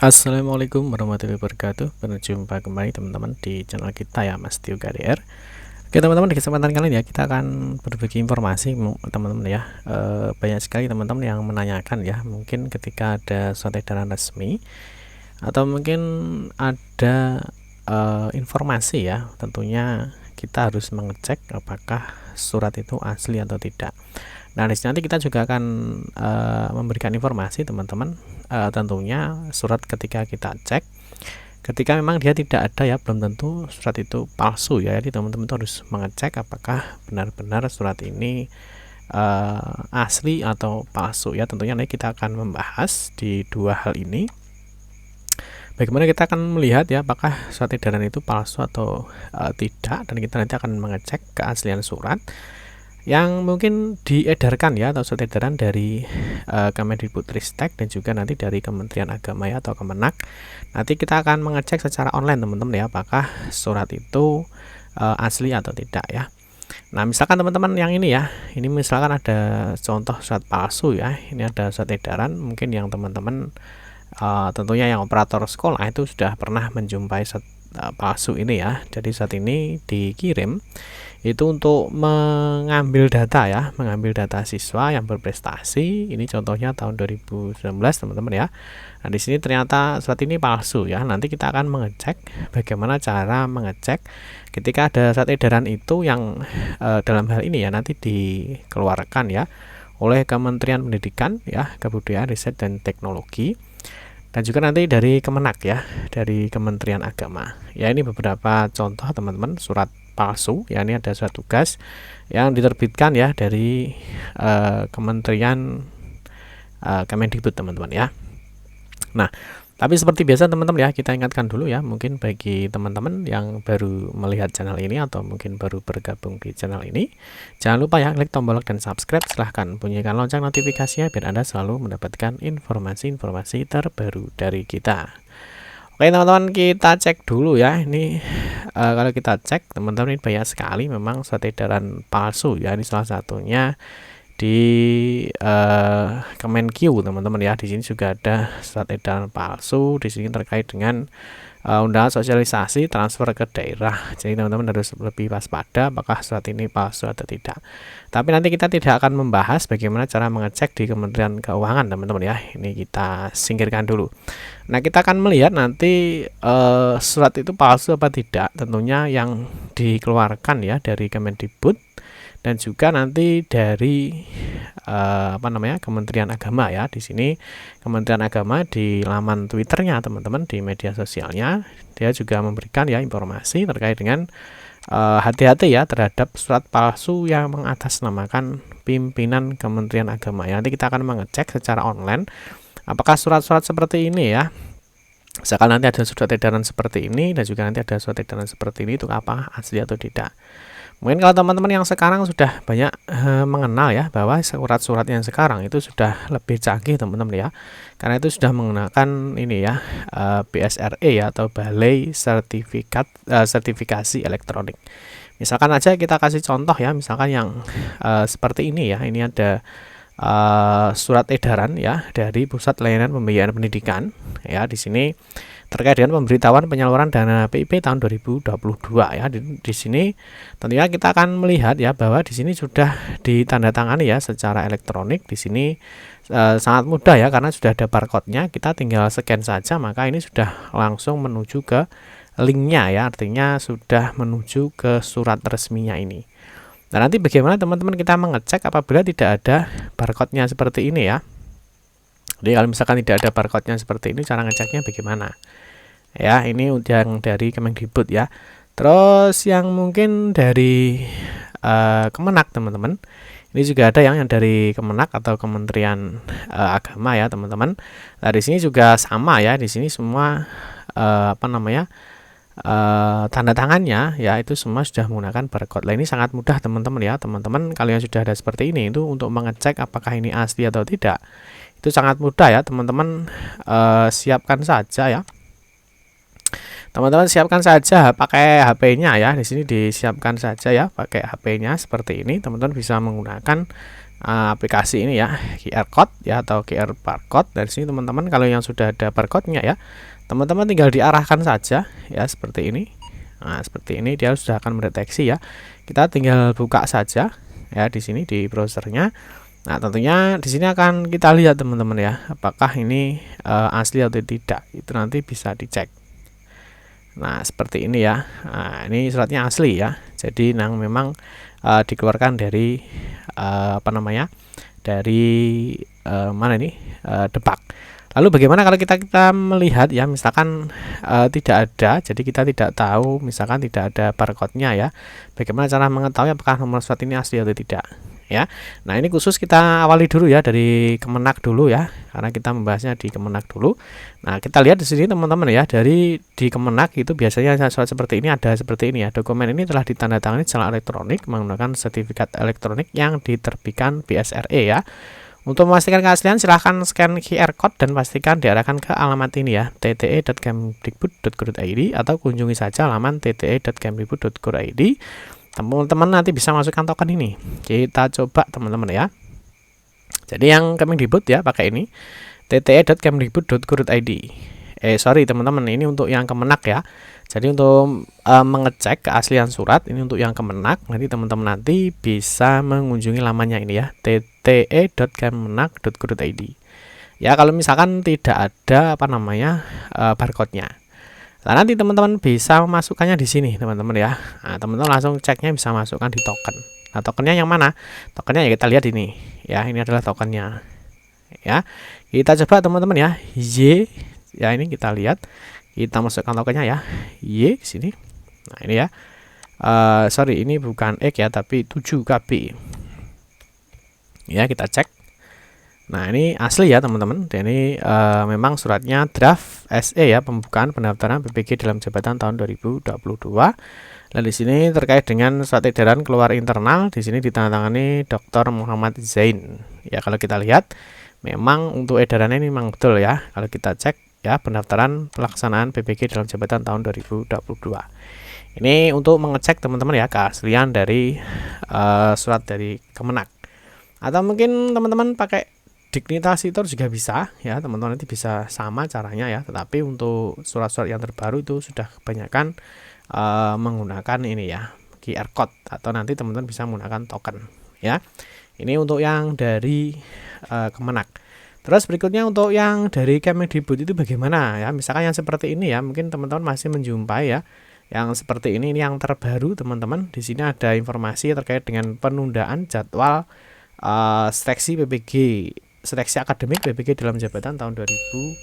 Assalamualaikum warahmatullahi wabarakatuh. Berjumpa kembali teman-teman di channel kita ya, Mas Tio KDR. Oke teman-teman, di kesempatan kali ini ya kita akan berbagi informasi teman-teman ya. Banyak sekali teman-teman yang menanyakan ya, mungkin ketika ada surat edaran resmi atau mungkin ada informasi ya, tentunya kita harus mengecek apakah surat itu asli atau tidak. Nah, di sini nanti kita juga akan memberikan informasi teman-teman, tentunya surat ketika kita cek, ketika memang dia tidak ada ya, belum tentu surat itu palsu ya. Jadi teman-teman harus mengecek apakah benar-benar surat ini asli atau palsu ya. Tentunya nanti kita akan membahas di dua hal ini. Bagaimana kita akan melihat ya apakah surat edaran itu palsu atau tidak, dan kita nanti akan mengecek keaslian surat yang mungkin diedarkan ya, atau surat edaran dari Kemendikbudristek dan juga nanti dari Kementerian Agama ya, atau Kemenak. Nanti kita akan mengecek secara online teman-teman ya, apakah surat itu asli atau tidak ya. Nah, misalkan teman-teman yang ini ya, ini misalkan ada contoh surat palsu ya, ini ada surat edaran mungkin yang teman-teman tentunya yang operator sekolah itu sudah pernah menjumpai surat palsu ini ya. Jadi saat ini dikirim itu untuk mengambil data ya, mengambil data siswa yang berprestasi. Ini contohnya tahun 2019 teman-teman ya. Nah, di sini ternyata surat ini palsu ya. Nanti kita akan mengecek bagaimana cara mengecek ketika ada surat edaran itu yang dalam hal ini ya nanti dikeluarkan ya oleh Kementerian Pendidikan ya, Kebudayaan, Riset dan Teknologi, dan juga nanti dari Kemenak ya, dari Kementerian Agama. Ya, ini beberapa contoh teman-teman surat palsu ya. Ini ada surat tugas yang diterbitkan ya dari Kementerian Kemendikbud teman-teman ya. Nah, tapi seperti biasa teman-teman ya, kita ingatkan dulu ya, mungkin bagi teman-teman yang baru melihat channel ini atau mungkin baru bergabung di channel ini, jangan lupa ya klik tombol like dan subscribe, silahkan bunyikan lonceng notifikasinya biar Anda selalu mendapatkan informasi-informasi terbaru dari kita. Oke teman-teman, kita cek dulu ya. Ini kalau kita cek teman-teman, ini banyak sekali memang surat edaran palsu ya. Ini salah satunya di Kemenkyu teman-teman ya. Di sini juga ada surat edaran palsu di sini terkait dengan undangan sosialisasi transfer ke daerah. Jadi teman-teman harus lebih waspada apakah surat ini palsu atau tidak. Tapi nanti kita tidak akan membahas bagaimana cara mengecek di Kementerian Keuangan teman-teman ya. Ini kita singkirkan dulu. Nah, kita akan melihat nanti surat itu palsu apa tidak. Tentunya yang dikeluarkan ya dari Kemendikbud dan juga nanti dari Kementerian Agama ya. Di sini Kementerian Agama di laman Twitternya teman-teman, di media sosialnya, dia juga memberikan ya informasi terkait dengan hati-hati ya terhadap surat palsu yang mengatasnamakan pimpinan Kementerian Agama ya. Nanti kita akan mengecek secara online apakah surat-surat seperti ini ya. Misalkan nanti ada surat edaran seperti ini dan juga nanti ada surat edaran seperti ini, itu apa asli atau tidak. Mungkin kalau teman-teman yang sekarang sudah banyak mengenal ya bahwa surat-surat yang sekarang itu sudah lebih canggih teman-teman ya, karena itu sudah menggunakan ini ya BSRE ya, atau Balai Sertifikasi Elektronik. Misalkan aja kita kasih contoh ya, misalkan yang seperti ini ya. Ini ada surat edaran ya dari Pusat Layanan Pembiayaan Pendidikan ya. Di sini terkait dengan pemberitahuan penyaluran dana PIP tahun 2022 ya. Di sini tentunya kita akan melihat ya bahwa di sini sudah ditandatangani ya secara elektronik. Di sini sangat mudah ya, karena sudah ada barcode-nya, kita tinggal scan saja, maka ini sudah langsung menuju ke linknya ya, artinya sudah menuju ke surat resminya ini. Nah, nanti bagaimana teman-teman kita mengecek apabila tidak ada barcode-nya seperti ini ya. Jadi kalau misalkan tidak ada barcode-nya seperti ini, cara ngeceknya bagaimana? Ya, ini yang dari Kemendikbud ya. Terus yang mungkin dari Kemenak teman-teman. Ini juga ada yang dari Kemenak atau Kementerian Agama ya teman-teman. Nah, di sini juga sama ya. Di sini semua tanda tangannya ya itu semua sudah menggunakan barcode. Nah, ini sangat mudah teman-teman ya. Teman-teman kalau yang sudah ada seperti ini itu untuk mengecek apakah ini asli atau tidak, itu sangat mudah ya teman-teman. Siapkan saja ya. Teman-teman siapkan saja pakai HP-nya ya. Di sini disiapkan saja ya pakai HP-nya seperti ini. Teman-teman bisa menggunakan aplikasi ini ya, QR code ya atau QR barcode. Dari sini teman-teman kalau yang sudah ada barcode-nya ya, teman-teman tinggal diarahkan saja ya seperti ini. Nah, seperti ini dia sudah akan mendeteksi ya. Kita tinggal buka saja ya di sini di browsernya. Nah, tentunya di sini akan kita lihat teman-teman ya, apakah ini asli atau tidak. Itu nanti bisa dicek. Nah, seperti ini ya. Nah, ini suratnya asli ya. Jadi memang dikeluarkan dari apa namanya? Dari mana ini? Depak. Lalu bagaimana kalau kita melihat ya, misalkan tidak ada, jadi kita tidak tahu, misalkan tidak ada barcode-nya ya. Bagaimana cara mengetahui apakah nomor surat ini asli atau tidak? Ya. Nah, ini khusus kita awali dulu ya dari Kemenak dulu ya, karena kita membahasnya di Kemenak dulu. Nah, kita lihat di sini teman-teman ya, di Kemenak itu biasanya surat seperti ini ada seperti ini ya. Dokumen ini telah ditandatangani secara elektronik menggunakan sertifikat elektronik yang diterbitkan BSRE ya. Untuk memastikan keaslian, silahkan scan QR code dan pastikan diarahkan ke alamat ini ya, tte.kemdikbud.go.id, atau kunjungi saja halaman tte.kemdikbud.go.id. Teman-teman nanti bisa masukkan token ini. Kita coba teman-teman ya. Jadi yang Kemdikbud ya pakai ini, tte.kemdikbud.go.id. Sorry teman-teman, ini untuk yang Kemenak ya. Jadi untuk mengecek keaslian surat ini untuk yang Kemenak, nanti teman-teman nanti bisa mengunjungi lamannya ini ya, tte.kemenak.go.id. Ya, kalau misalkan tidak ada apa namanya barcode-nya. Nah, nanti teman-teman bisa memasukkannya di sini teman-teman ya. Nah, teman-teman langsung ceknya bisa masukkan di token. Nah, tokennya yang mana? Tokennya ya kita lihat ini ya, ini adalah tokennya ya. Kita coba teman-teman ya, Y ya, ini kita lihat, kita masukkan tokennya ya, Y di sini. Nah, ini ya, sorry ini bukan X ya, tapi 7KB ya, kita cek. Nah, ini asli ya teman-teman. Ini memang suratnya draft SE ya, pembukaan pendaftaran PPG dalam jabatan tahun 2022. Dan di sini terkait dengan surat edaran keluar internal, di sini ditandatangani Dr. Muhammad Zain. Ya, kalau kita lihat memang untuk edarannya ini memang betul ya. Kalau kita cek ya, pendaftaran pelaksanaan PPG dalam jabatan tahun 2022. Ini untuk mengecek teman-teman ya keaslian dari surat dari Kemenak. Atau mungkin teman-teman pakai Dignitasitor juga bisa ya teman-teman, nanti bisa sama caranya ya. Tetapi untuk surat-surat yang terbaru itu sudah kebanyakan menggunakan ini ya, QR code, atau nanti teman-teman bisa menggunakan token ya. Ini untuk yang dari Kemenak. Terus berikutnya untuk yang dari Kemdikbud itu bagaimana ya? Misalkan yang seperti ini ya, mungkin teman-teman masih menjumpai ya. Yang seperti ini yang terbaru teman-teman. Di sini ada informasi terkait dengan penundaan jadwal seleksi PPG, seleksi akademik PPG dalam jabatan tahun 2022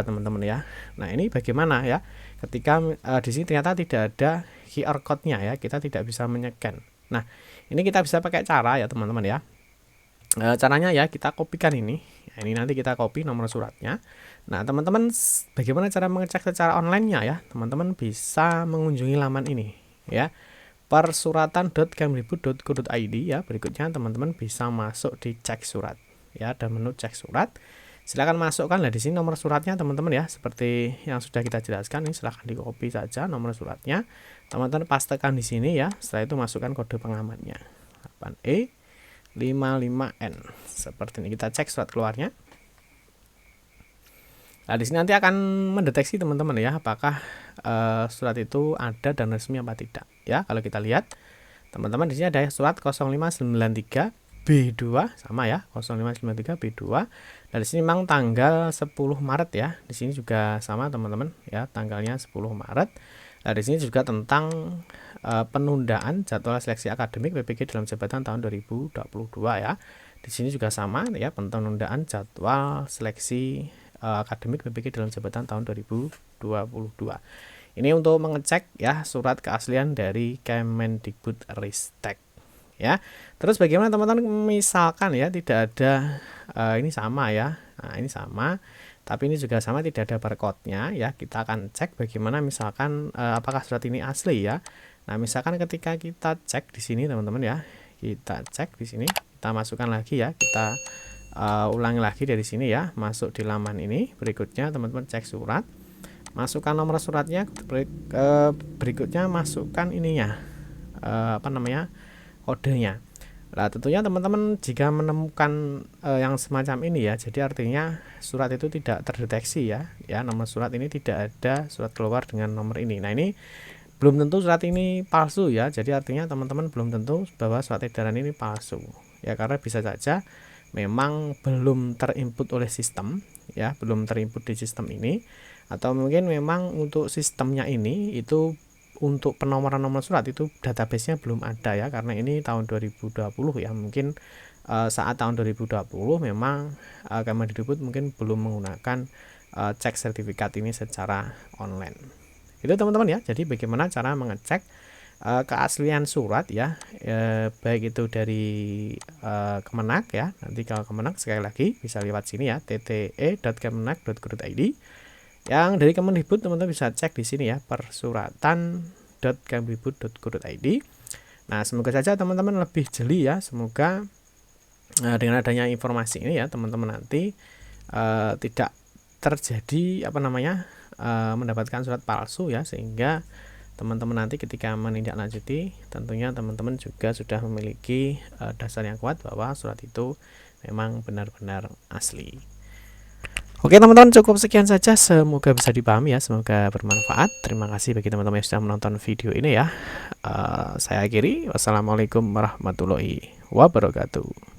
teman-teman ya. Nah, ini bagaimana ya? Ketika di sini ternyata tidak ada QR code-nya ya, kita tidak bisa menyekan. Nah, ini kita bisa pakai cara ya teman-teman ya. Caranya ya kita kopikan ini. Ya, ini nanti kita copy nomor suratnya. Nah, teman-teman bagaimana cara mengecek secara online-nya ya? Teman-teman bisa mengunjungi laman ini ya, persuratan.kemdikbud.go.id ya. Berikutnya teman-teman bisa masuk di cek surat ya, ada menu cek surat. Silakan masukkan lah di sini nomor suratnya teman-teman ya, seperti yang sudah kita jelaskan. Ini silahkan di copy saja nomor suratnya. Teman-teman pastekan di sini ya. Setelah itu masukkan kode pengamannya 8E55N. Seperti ini, kita cek surat keluarnya. Nah, di sini nanti akan mendeteksi teman-teman ya, apakah surat itu ada dan resmi apa tidak ya. Kalau kita lihat teman-teman di sini ada surat 0593 B2 sama ya, 0593 B2. Dan di sini memang tanggal 10 Maret ya. Di sini juga sama teman-teman ya, tanggalnya 10 Maret. Nah, di sini juga tentang penundaan jadwal seleksi akademik PPG dalam jabatan tahun 2022 ya. Di sini juga sama ya, penundaan jadwal seleksi akademik PPG dalam jabatan tahun 2022. Ini untuk mengecek ya surat keaslian dari Kemendikbudristek ya. Terus bagaimana teman-teman misalkan ya tidak ada ini sama ya. Nah, ini sama, tapi ini juga sama, tidak ada barcode-nya ya. Kita akan cek bagaimana misalkan apakah surat ini asli ya. Nah, misalkan ketika kita cek di sini teman-teman ya. Kita cek di sini, kita masukkan lagi ya. Kita ulangi lagi dari sini ya. Masuk di laman ini. Berikutnya teman-teman cek surat. Masukkan nomor suratnya. Berikutnya masukkan ininya. Apa namanya? Kodenya. Nah, tentunya teman-teman jika menemukan yang semacam ini ya, jadi artinya surat itu tidak terdeteksi ya, nomor surat ini tidak ada surat keluar dengan nomor ini. Nah, ini belum tentu surat ini palsu ya, jadi artinya teman-teman belum tentu bahwa surat edaran ini palsu ya, karena bisa saja memang belum terinput oleh sistem ya, belum terinput di sistem ini, atau mungkin memang untuk sistemnya ini itu untuk penomoran nomor surat itu databasenya belum ada ya, karena ini tahun 2020 ya, mungkin saat tahun 2020 memang Kemendikbud mungkin belum menggunakan cek sertifikat ini secara online. Itu teman-teman ya, jadi bagaimana cara mengecek keaslian surat ya, baik itu dari Kemenak ya, nanti kalau Kemenak sekali lagi bisa lewat sini ya, tte.kemenak.go.id. Yang dari Kemendikbud teman-teman bisa cek di sini ya, persuratan.kemendikbud.go.id. Nah, semoga saja teman-teman lebih jeli ya, semoga dengan adanya informasi ini ya teman-teman nanti tidak terjadi mendapatkan surat palsu ya, sehingga teman-teman nanti ketika menindaklanjuti tentunya teman-teman juga sudah memiliki dasar yang kuat bahwa surat itu memang benar-benar asli. Oke teman-teman, cukup sekian saja, semoga bisa dipahami ya, semoga bermanfaat. Terima kasih bagi teman-teman yang sudah menonton video ini ya. Saya akhiri, wassalamualaikum warahmatullahi wabarakatuh.